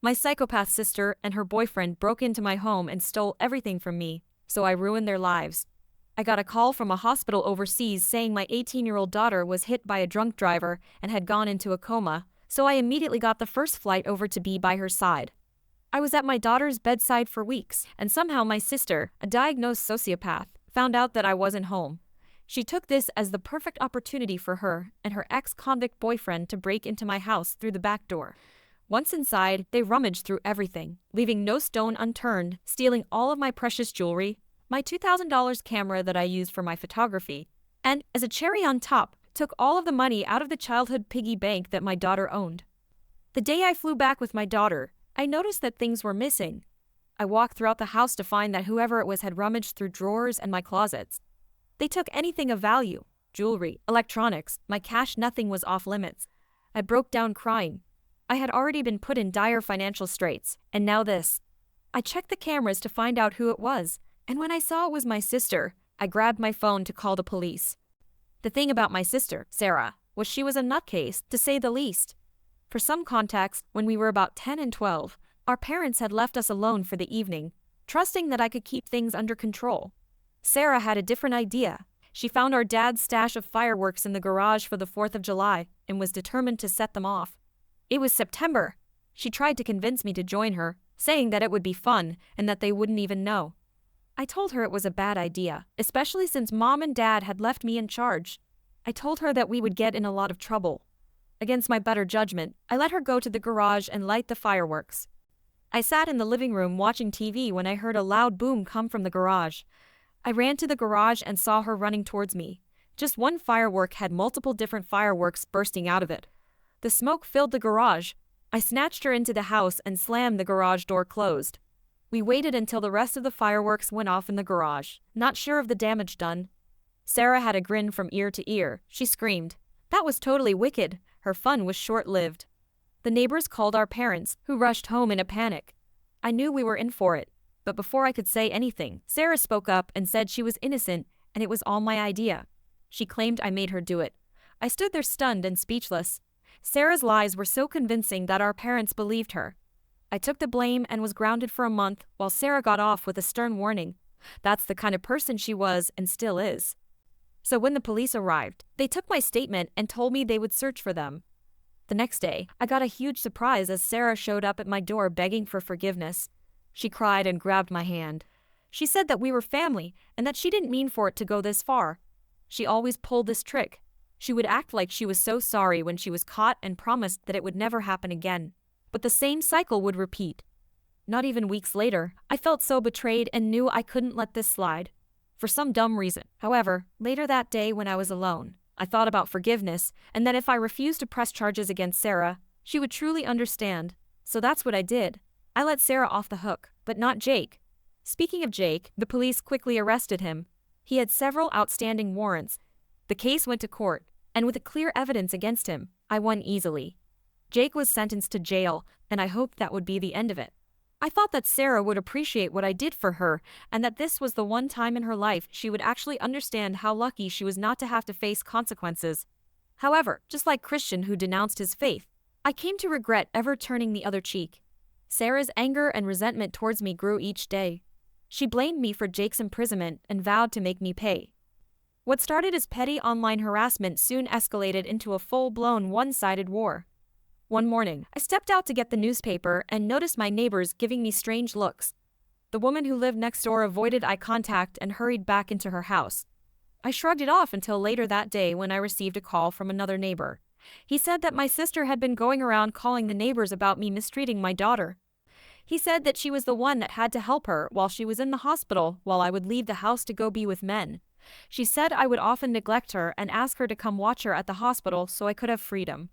My psychopath sister and her boyfriend broke into my home and stole everything from me, so I ruined their lives. I got a call from a hospital overseas saying my 18-year-old daughter was hit by a drunk driver and had gone into a coma, so I immediately got the first flight over to be by her side. I was at my daughter's bedside for weeks, and somehow my sister, a diagnosed sociopath, found out that I wasn't home. She took this as the perfect opportunity for her and her ex-convict boyfriend to break into my house through the back door. Once inside, they rummaged through everything, leaving no stone unturned, stealing all of my precious jewelry, my $2,000 camera that I used for my photography, and, as a cherry on top, took all of the money out of the childhood piggy bank that my daughter owned. The day I flew back with my daughter, I noticed that things were missing. I walked throughout the house to find that whoever it was had rummaged through drawers and my closets. They took anything of value, jewelry, electronics, my cash, nothing was off limits. I broke down crying. I had already been put in dire financial straits, and now this. I checked the cameras to find out who it was, and when I saw it was my sister, I grabbed my phone to call the police. The thing about my sister, Sarah, was she was a nutcase, to say the least. For some context, when we were about 10 and 12, our parents had left us alone for the evening, trusting that I could keep things under control. Sarah had a different idea. She found our dad's stash of fireworks in the garage for the 4th of July and was determined to set them off. It was September. She tried to convince me to join her, saying that it would be fun and that they wouldn't even know. I told her it was a bad idea, especially since Mom and Dad had left me in charge. I told her that we would get in a lot of trouble. Against my better judgment, I let her go to the garage and light the fireworks. I sat in the living room watching TV when I heard a loud boom come from the garage. I ran to the garage and saw her running towards me. Just one firework had multiple different fireworks bursting out of it. The smoke filled the garage. I snatched her into the house and slammed the garage door closed. We waited until the rest of the fireworks went off in the garage, not sure of the damage done. Sarah had a grin from ear to ear. She screamed. That was totally wicked. Her fun was short-lived. The neighbors called our parents, who rushed home in a panic. I knew we were in for it, but before I could say anything, Sarah spoke up and said she was innocent and it was all my idea. She claimed I made her do it. I stood there stunned and speechless. Sarah's lies were so convincing that our parents believed her. I took the blame and was grounded for a month while Sarah got off with a stern warning. That's the kind of person she was and still is. So when the police arrived, they took my statement and told me they would search for them. The next day, I got a huge surprise as Sarah showed up at my door begging for forgiveness. She cried and grabbed my hand. She said that we were family and that she didn't mean for it to go this far. She always pulled this trick. She would act like she was so sorry when she was caught and promised that it would never happen again. But the same cycle would repeat. Not even weeks later, I felt so betrayed and knew I couldn't let this slide. For some dumb reason. However, later that day when I was alone, I thought about forgiveness and that if I refused to press charges against Sarah, she would truly understand. So that's what I did. I let Sarah off the hook, but not Jake. Speaking of Jake, the police quickly arrested him. He had several outstanding warrants. The case went to court, and with clear evidence against him, I won easily. Jake was sentenced to jail, and I hoped that would be the end of it. I thought that Sarah would appreciate what I did for her, and that this was the one time in her life she would actually understand how lucky she was not to have to face consequences. However, just like Christian who denounced his faith, I came to regret ever turning the other cheek. Sarah's anger and resentment towards me grew each day. She blamed me for Jake's imprisonment and vowed to make me pay. What started as petty online harassment soon escalated into a full-blown one-sided war. One morning, I stepped out to get the newspaper and noticed my neighbors giving me strange looks. The woman who lived next door avoided eye contact and hurried back into her house. I shrugged it off until later that day when I received a call from another neighbor. He said that my sister had been going around calling the neighbors about me mistreating my daughter. He said that she was the one that had to help her while she was in the hospital while I would leave the house to go be with men. She said I would often neglect her and ask her to come watch her at the hospital so I could have freedom.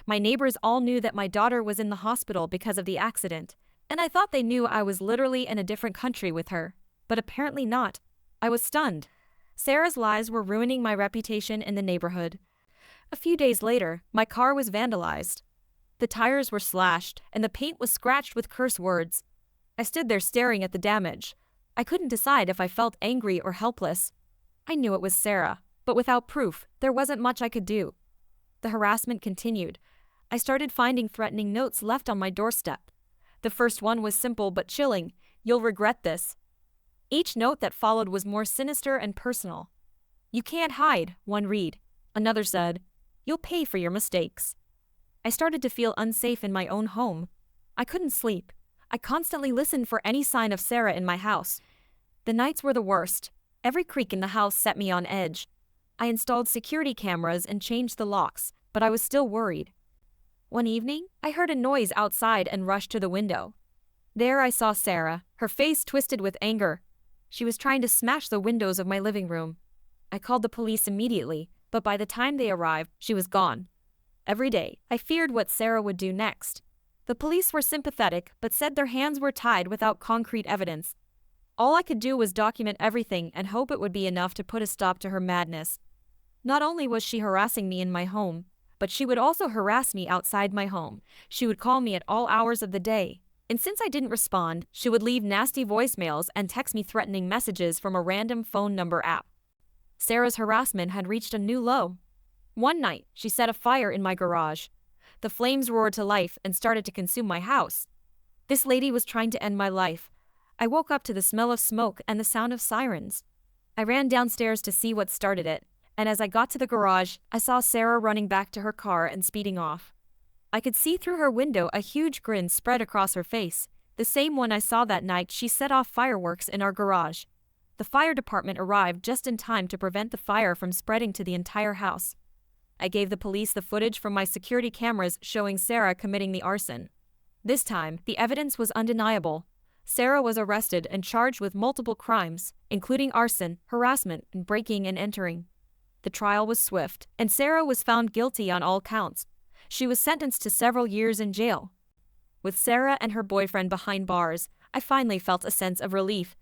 My neighbors all knew that my daughter was in the hospital because of the accident, and I thought they knew I was literally in a different country with her, but apparently not. I was stunned. Sarah's lies were ruining my reputation in the neighborhood. A few days later, my car was vandalized. The tires were slashed, and the paint was scratched with curse words. I stood there staring at the damage. I couldn't decide if I felt angry or helpless. I knew it was Sarah, but without proof, there wasn't much I could do. The harassment continued. I started finding threatening notes left on my doorstep. The first one was simple but chilling. "You'll regret this." Each note that followed was more sinister and personal. "You can't hide," one read. Another said, "You'll pay for your mistakes." I started to feel unsafe in my own home. I couldn't sleep. I constantly listened for any sign of Sarah in my house. The nights were the worst. Every creak in the house set me on edge. I installed security cameras and changed the locks, but I was still worried. One evening, I heard a noise outside and rushed to the window. There I saw Sarah, her face twisted with anger. She was trying to smash the windows of my living room. I called the police immediately, but by the time they arrived, she was gone. Every day, I feared what Sarah would do next. The police were sympathetic, but said their hands were tied without concrete evidence. All I could do was document everything and hope it would be enough to put a stop to her madness. Not only was she harassing me in my home, but she would also harass me outside my home. She would call me at all hours of the day. And since I didn't respond, she would leave nasty voicemails and text me threatening messages from a random phone number app. Sarah's harassment had reached a new low. One night, she set a fire in my garage. The flames roared to life and started to consume my house. This lady was trying to end my life. I woke up to the smell of smoke and the sound of sirens. I ran downstairs to see what started it, and as I got to the garage, I saw Sarah running back to her car and speeding off. I could see through her window a huge grin spread across her face, the same one I saw that night she set off fireworks in our garage. The fire department arrived just in time to prevent the fire from spreading to the entire house. I gave the police the footage from my security cameras showing Sarah committing the arson. This time, the evidence was undeniable. Sarah was arrested and charged with multiple crimes, including arson, harassment, and breaking and entering. The trial was swift, and Sarah was found guilty on all counts. She was sentenced to several years in jail. With Sarah and her boyfriend behind bars, I finally felt a sense of relief.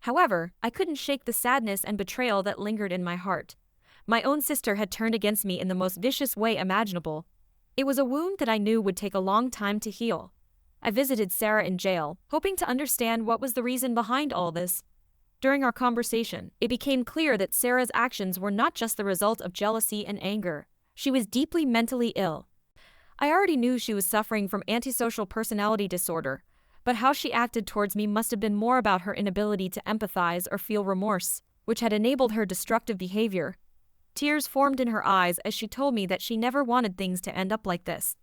However, I couldn't shake the sadness and betrayal that lingered in my heart. My own sister had turned against me in the most vicious way imaginable. It was a wound that I knew would take a long time to heal. I visited Sarah in jail, hoping to understand what was the reason behind all this. During our conversation, it became clear that Sarah's actions were not just the result of jealousy and anger. She was deeply mentally ill. I already knew she was suffering from antisocial personality disorder, but how she acted towards me must have been more about her inability to empathize or feel remorse, which had enabled her destructive behavior. Tears formed in her eyes as she told me that she never wanted things to end up like this.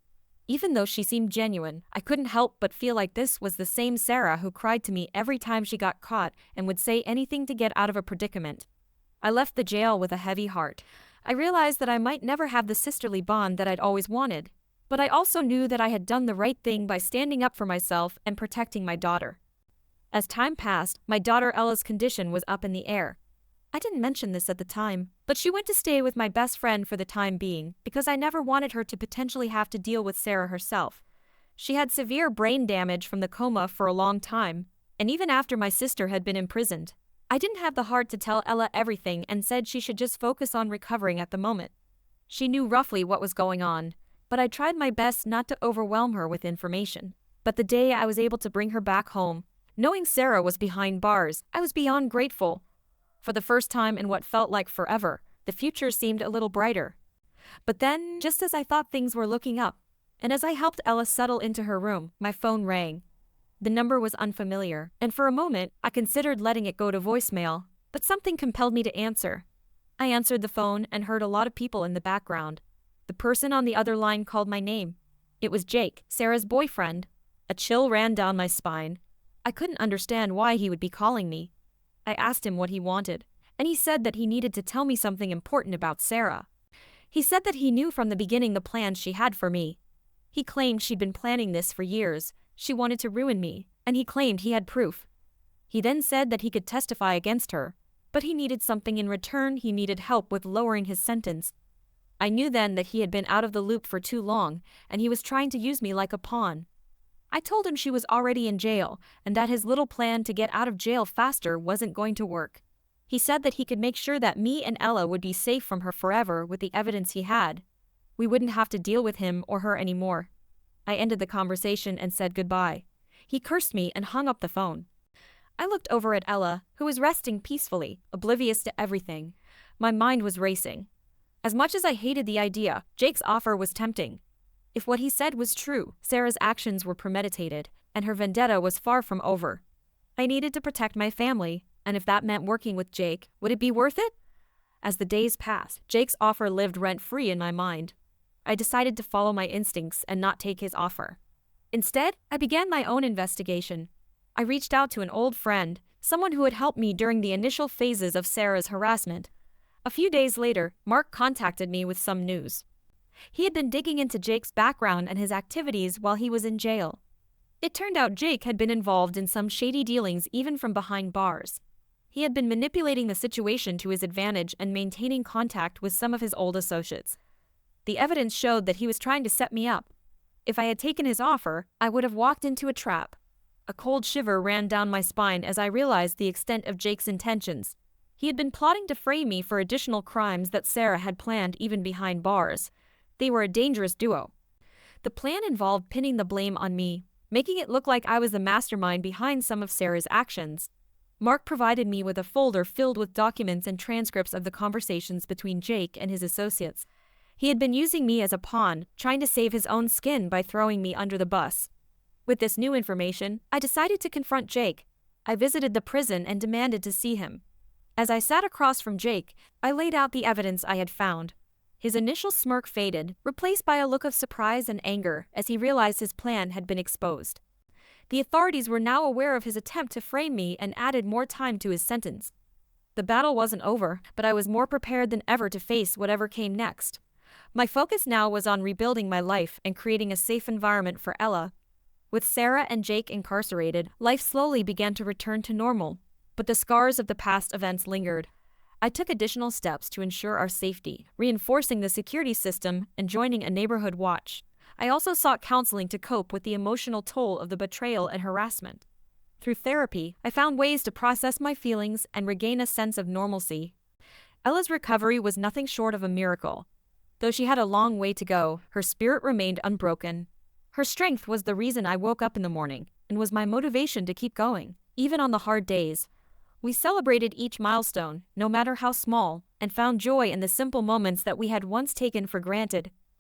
Even though she seemed genuine, I couldn't help but feel like this was the same Sarah who cried to me every time she got caught and would say anything to get out of a predicament. I left the jail with a heavy heart. I realized that I might never have the sisterly bond that I'd always wanted, but I also knew that I had done the right thing by standing up for myself and protecting my daughter. As time passed, my daughter Ella's condition was up in the air. I didn't mention this at the time, but she went to stay with my best friend for the time being because I never wanted her to potentially have to deal with Sarah herself. She had severe brain damage from the coma for a long time, and even after my sister had been imprisoned, I didn't have the heart to tell Ella everything and said she should just focus on recovering at the moment. She knew roughly what was going on, but I tried my best not to overwhelm her with information. But the day I was able to bring her back home, knowing Sarah was behind bars, I was beyond grateful. For the first time in what felt like forever, the future seemed a little brighter. But then, just as I thought things were looking up, and as I helped Ella settle into her room, my phone rang. The number was unfamiliar, and for a moment, I considered letting it go to voicemail, but something compelled me to answer. I answered the phone and heard a lot of people in the background. The person on the other line called my name. It was Jake, Sarah's boyfriend. A chill ran down my spine. I couldn't understand why he would be calling me. I asked him what he wanted, and he said that he needed to tell me something important about Sarah. He said that he knew from the beginning the plans she had for me. He claimed she'd been planning this for years. She wanted to ruin me, and he claimed he had proof. He then said that he could testify against her, but he needed something in return. He needed help with lowering his sentence. I knew then that he had been out of the loop for too long, and he was trying to use me like a pawn. I told him she was already in jail, and that his little plan to get out of jail faster wasn't going to work. He said that he could make sure that me and Ella would be safe from her forever with the evidence he had. We wouldn't have to deal with him or her anymore. I ended the conversation and said goodbye. He cursed me and hung up the phone. I looked over at Ella, who was resting peacefully, oblivious to everything. My mind was racing. As much as I hated the idea, Jake's offer was tempting. If what he said was true, Sarah's actions were premeditated. and her vendetta was far from over. I needed to protect my family, and if that meant working with Jake, would it be worth it? As the days passed, Jake's offer lived rent-free in my mind. I decided to follow my instincts and not take his offer. Instead, I began my own investigation. I reached out to an old friend, someone who had helped me during the initial phases of Sarah's harassment. A few days later, Mark contacted me with some news. He had been digging into Jake's background and his activities while he was in jail. It turned out Jake had been involved in some shady dealings even from behind bars. He had been manipulating the situation to his advantage and maintaining contact with some of his old associates. The evidence showed that he was trying to set me up. If I had taken his offer, I would have walked into a trap. A cold shiver ran down my spine as I realized the extent of Jake's intentions. He had been plotting to frame me for additional crimes that Sarah had planned even behind bars. They were a dangerous duo. The plan involved pinning the blame on me, making it look like I was the mastermind behind some of Sarah's actions. Mark provided me with a folder filled with documents and transcripts of the conversations between Jake and his associates. He had been using me as a pawn, trying to save his own skin by throwing me under the bus. With this new information, I decided to confront Jake. I visited the prison and demanded to see him. As I sat across from Jake, I laid out the evidence I had found. His initial smirk faded, replaced by a look of surprise and anger as he realized his plan had been exposed. The authorities were now aware of his attempt to frame me and added more time to his sentence. The battle wasn't over, but I was more prepared than ever to face whatever came next. My focus now was on rebuilding my life and creating a safe environment for Ella. With Sarah and Jake incarcerated, life slowly began to return to normal, but the scars of the past events lingered. I took additional steps to ensure our safety, reinforcing the security system and joining a neighborhood watch. I also sought counseling to cope with the emotional toll of the betrayal and harassment. Through therapy, I found ways to process my feelings and regain a sense of normalcy. Ella's recovery was nothing short of a miracle. Though she had a long way to go, her spirit remained unbroken. Her strength was the reason I woke up in the morning, and was my motivation to keep going, even on the hard days. We celebrated each milestone, no matter how small, and found joy in the simple moments that we had once taken for granted.